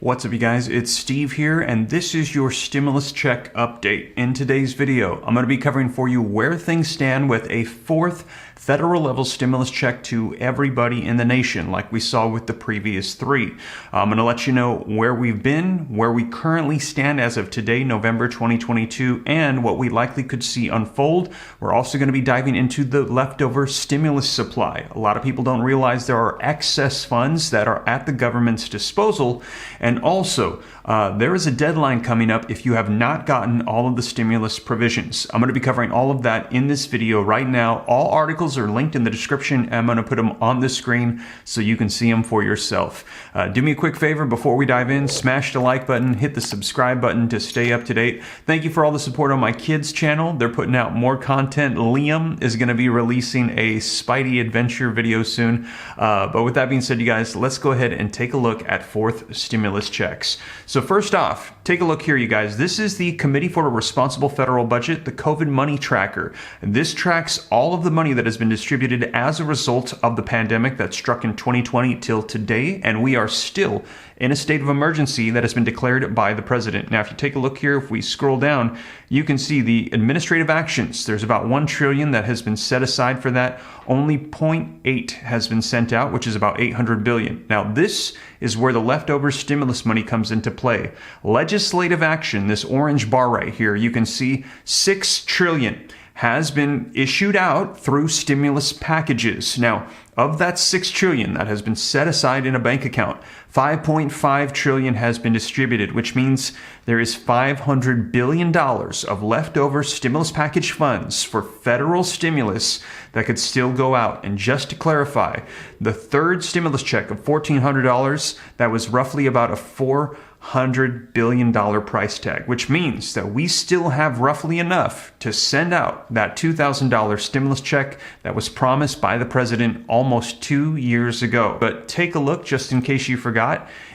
What's up, you guys? It's Steve here, and this is your stimulus check update. In today's video, I'm going to be covering for you where things stand with a fourth federal level stimulus check to everybody in the nation, like we saw with the previous three. I'm going to let you know where we've been, where we currently stand as of today, November 2022, and what we likely could see unfold. We're also going to be diving into the leftover stimulus supply. A lot of people don't realize there are excess funds that are at the government's disposal, and also there is a deadline coming up if you have not gotten all of the stimulus provisions. I'm going to be covering all of that in this video right now. All articles are linked in the description, and I'm going to put them on the screen so you can see them for yourself. Do me a quick favor before we dive in, smash the like button, hit the subscribe button to stay up to date. Thank you for all the support on my kids channel. They're putting out more content. Liam is going to be releasing a Spidey adventure video soon. But with that being said, you guys, let's go ahead and take a look at fourth stimulus checks. So first off, take a look here, you guys. This is the Committee for a Responsible Federal Budget, the COVID Money Tracker. This tracks all of the money that has been distributed as a result of the pandemic that struck in 2020 till today, and we are still in a state of emergency that has been declared by the president. Now, if you take a look here, if we scroll down, you can see the administrative actions. There's about $1 trillion that has been set aside for that. Only 0.8 has been sent out, which is about $800 billion. Now, this is where the leftover stimulus money comes into play. Legislative action, this orange bar right here, you can see $6 trillion has been issued out through stimulus packages. Now, of that $6 trillion that has been set aside in a bank account, $5.5 trillion has been distributed, which means there is $500 billion of leftover stimulus package funds for federal stimulus that could still go out. And just to clarify, the third stimulus check of $1,400, that was roughly about a $400 billion price tag, which means that we still have roughly enough to send out that $2,000 stimulus check that was promised by the president almost 2 years ago. But take a look, just in case you forgot.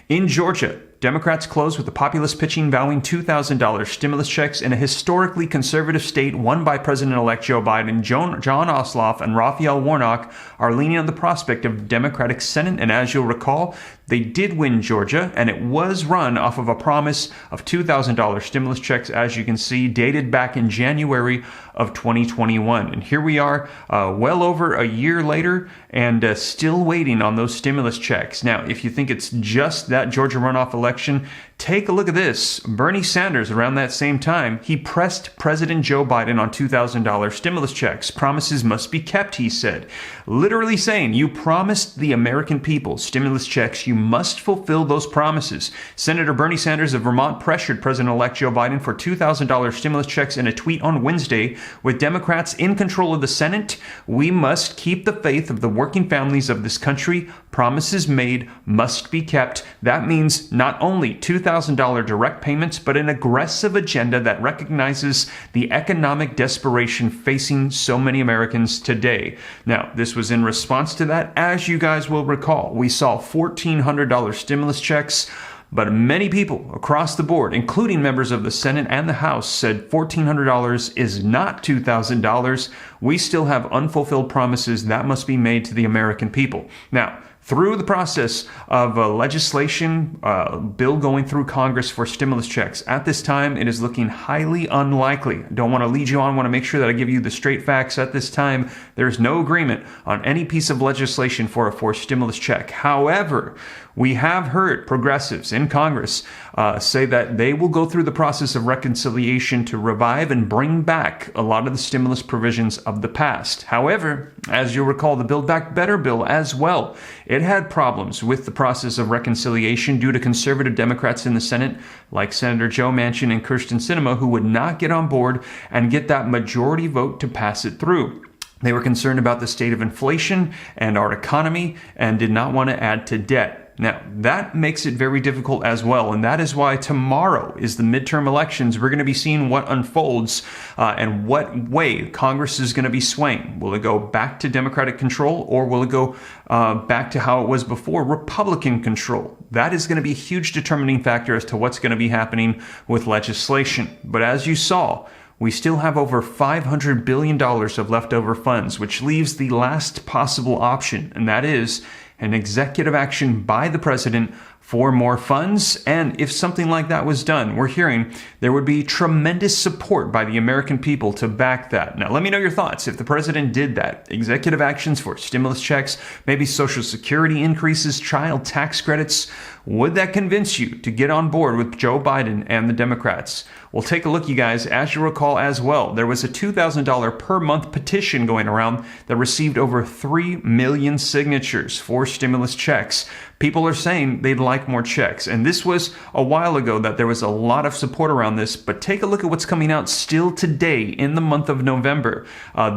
In Georgia, Democrats closed with the populist pitching vowing $2,000 stimulus checks in a historically conservative state won by President-elect Joe Biden. Jon Ossoff and Raphael Warnock are leaning on the prospect of Democratic Senate, and as you'll recall, they did win Georgia, and it was run off of a promise of $2,000 stimulus checks, as you can see, dated back in January of 2021. And here we are, well over a year later, and still waiting on those stimulus checks. Now, if you think it's just that Georgia runoff election, take a look at this. Bernie Sanders, around that same time, he pressed President Joe Biden on $2,000 stimulus checks. Promises must be kept, he said. Literally saying, you promised the American people stimulus checks, you must fulfill those promises. Senator Bernie Sanders of Vermont pressured President-elect Joe Biden for $2,000 stimulus checks in a tweet on Wednesday. With Democrats in control of the Senate, we must keep the faith of the working families of this country. Promises made must be kept. That means not only $2,000 direct payments, but an aggressive agenda that recognizes the economic desperation facing so many Americans today. Now, this was in response to that. As you guys will recall, we saw $1,400 stimulus checks, but many people across the board, including members of the Senate and the House, said $1,400 is not $2,000. We still have unfulfilled promises that must be made to the American people. Now, through the process of legislation, bill going through Congress for stimulus checks, at this time, it is looking highly unlikely. Don't want to lead you on, want to make sure that I give you the straight facts. At this time, there's no agreement on any piece of legislation for a forced stimulus check. However, we have heard progressives in Congress say that they will go through the process of reconciliation to revive and bring back a lot of the stimulus provisions of the past. However, as you'll recall, the Build Back Better bill as well, it had problems with the process of reconciliation due to conservative Democrats in the Senate, like Senator Joe Manchin and Kyrsten Sinema, who would not get on board and get that majority vote to pass it through. They were concerned about the state of inflation and our economy and did not want to add to debt. Now, that makes it very difficult as well, and that is why tomorrow is the midterm elections. We're going to be seeing what unfolds and what way Congress is going to be swaying. Will it go back to Democratic control, or will it go back to how it was before, Republican control? That is going to be a huge determining factor as to what's going to be happening with legislation. But as you saw, we still have over $500 billion of leftover funds, which leaves the last possible option, and that is an executive action by the president for more funds. And if something like that was done, we're hearing there would be tremendous support by the American people to back that. Now, let me know your thoughts. If the president did that, executive actions for stimulus checks, maybe Social Security increases, child tax credits, would that convince you to get on board with Joe Biden and the Democrats? Well, take a look, you guys. As you recall as well, there was a $2,000 per month petition going around that received over 3 million signatures for stimulus checks. People are saying they'd like more checks. And this was a while ago that there was a lot of support around this, but take a look at what's coming out still today in the month of November.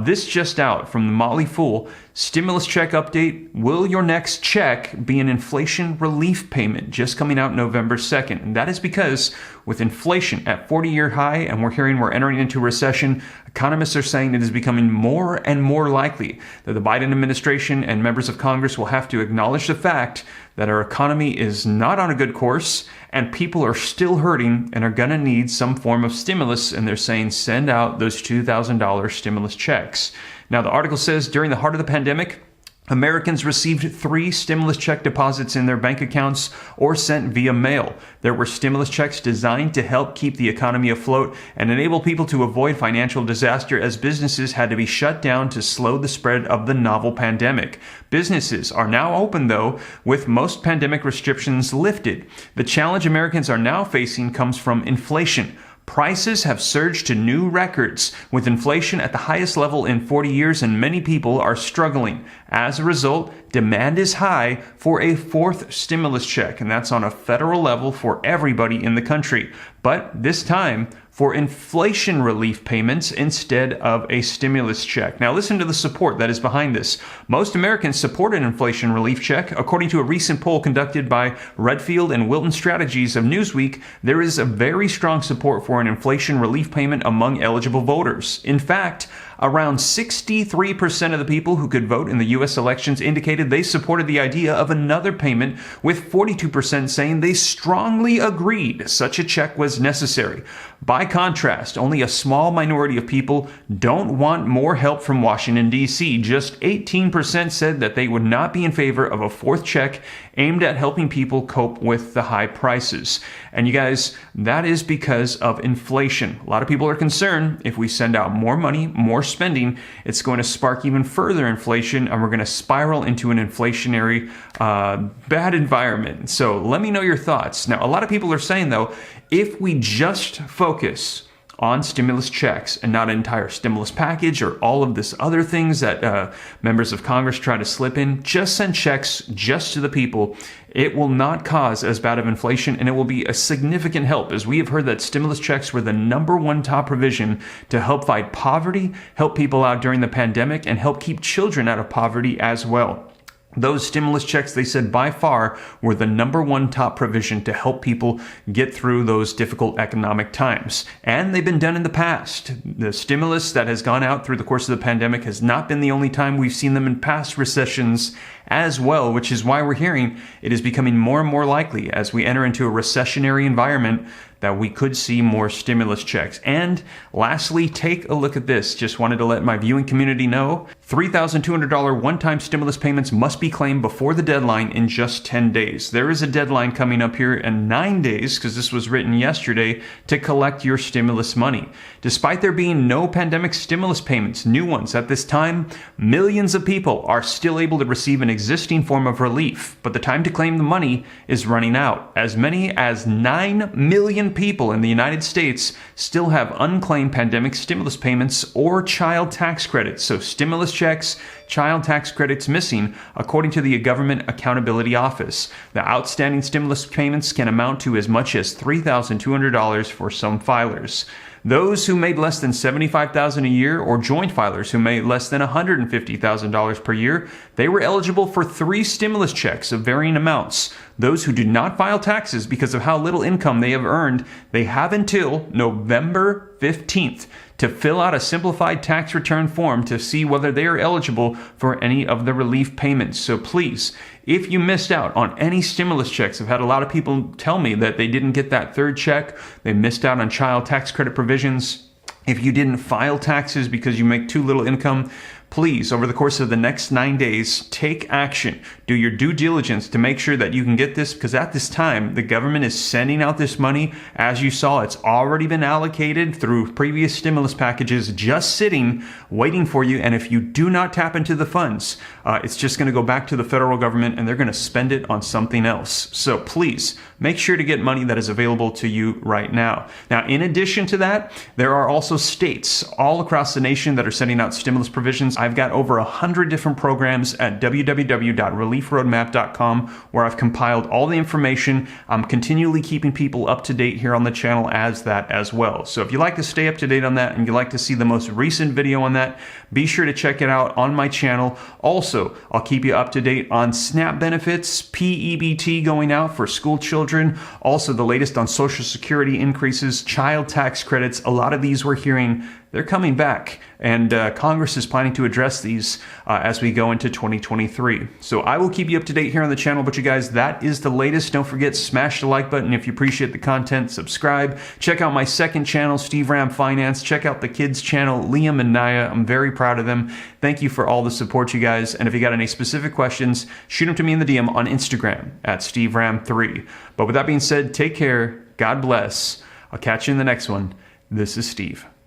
This just out from the Motley Fool. Stimulus check update. Will your next check be an inflation relief payment? Just coming out November 2nd. And that is because with inflation at 40-year high, and we're hearing we're entering into a recession, economists are saying it is becoming more and more likely that the Biden administration and members of Congress will have to acknowledge the fact that our economy is not on a good course and people are still hurting and are going to need some form of stimulus. And they're saying send out those $2,000 stimulus checks. Now, the article says during the heart of the pandemic, Americans received 3 stimulus check deposits in their bank accounts or sent via mail. There were stimulus checks designed to help keep the economy afloat and enable people to avoid financial disaster as businesses had to be shut down to slow the spread of the novel pandemic. Businesses are now open, though, with most pandemic restrictions lifted. The challenge Americans are now facing comes from inflation. Prices have surged to new records, with inflation at the highest level in 40 years, and many people are struggling. As a result, demand is high for a 4th stimulus check, and that's on a federal level for everybody in the country. But this time, for inflation relief payments instead of a stimulus check. Now listen to the support that is behind this. Most Americans support an inflation relief check. According to a recent poll conducted by Redfield and Wilton Strategies of Newsweek, there is a very strong support for an inflation relief payment among eligible voters. In fact, around 63% of the people who could vote in the U.S. elections indicated they supported the idea of another payment, with 42% saying they strongly agreed such a check was necessary. By contrast, only a small minority of people don't want more help from Washington, D.C. Just 18% said that they would not be in favor of a 4th check aimed at helping people cope with the high prices. And you guys, that is because of inflation. A lot of people are concerned if we send out more money, more spending, it's going to spark even further inflation, and we're going to spiral into an inflationary bad environment. So let me know your thoughts. Now, a lot of people are saying, though, if we just focus on stimulus checks and not an entire stimulus package or all of this other things that members of Congress try to slip in, just send checks just to the people. It will not cause as bad of inflation, and it will be a significant help, as we have heard that stimulus checks were the #1 top provision to help fight poverty, help people out during the pandemic, and help keep children out of poverty as well. Those stimulus checks, they said, by far were the #1 top provision to help people get through those difficult economic times. And they've been done in the past. The stimulus that has gone out through the course of the pandemic has not been the only time. We've seen them in past recessions as well, which is why we're hearing it is becoming more and more likely as we enter into a recessionary environment that we could see more stimulus checks. And lastly, take a look at this. Just wanted to let my viewing community know, $3,200 one-time stimulus payments must be claimed before the deadline in just 10 days. There is a deadline coming up here in 9 days, because this was written yesterday, to collect your stimulus money. Despite there being no pandemic stimulus payments, new ones at this time, millions of people are still able to receive an existing form of relief. But the time to claim the money is running out. As many as 9 million people in the United States still have unclaimed pandemic stimulus payments or child tax credits. So stimulus checks, child tax credits missing, according to the Government Accountability Office. The outstanding stimulus payments can amount to as much as $3,200 for some filers. Those who made less than $75,000 a year, or joint filers who made less than $150,000 per year, they were eligible for 3 stimulus checks of varying amounts. Those who do not file taxes because of how little income they have earned, they have until November 15th to fill out a simplified tax return form to see whether they are eligible for any of the relief payments. So please, if you missed out on any stimulus checks, I've had a lot of people tell me that they didn't get that 3rd check, they missed out on child tax credit provisions. If you didn't file taxes because you make too little income, please, over the course of the next 9 days, take action. Do your due diligence to make sure that you can get this, because at this time, the government is sending out this money. As you saw, it's already been allocated through previous stimulus packages, just sitting, waiting for you. And if you do not tap into the funds, it's just going to go back to the federal government and they're going to spend it on something else. So please make sure to get money that is available to you right now. Now, in addition to that, there are also states all across the nation that are sending out stimulus provisions. I've got over 100 different programs at www.reliefroadmap.com where I've compiled all the information. I'm continually keeping people up to date here on the channel as well. So if you like to stay up to date on that and you like to see the most recent video on that, be sure to check it out on my channel. Also, I'll keep you up to date on SNAP benefits, PEBT going out for school children, also the latest on Social Security increases, child tax credits. A lot of these we're hearing they're coming back, and Congress is planning to address these as we go into 2023. So I will keep you up to date here on the channel, but you guys, that is the latest. Don't forget, smash the like button if you appreciate the content, subscribe. Check out my second channel, Steve Ram Finance. Check out the kids channel, Liam and Naya. I'm very proud of them. Thank you for all the support, you guys. And if you got any specific questions, shoot them to me in the DM on Instagram at SteveRam3. But with that being said, take care. God bless. I'll catch you in the next one. This is Steve.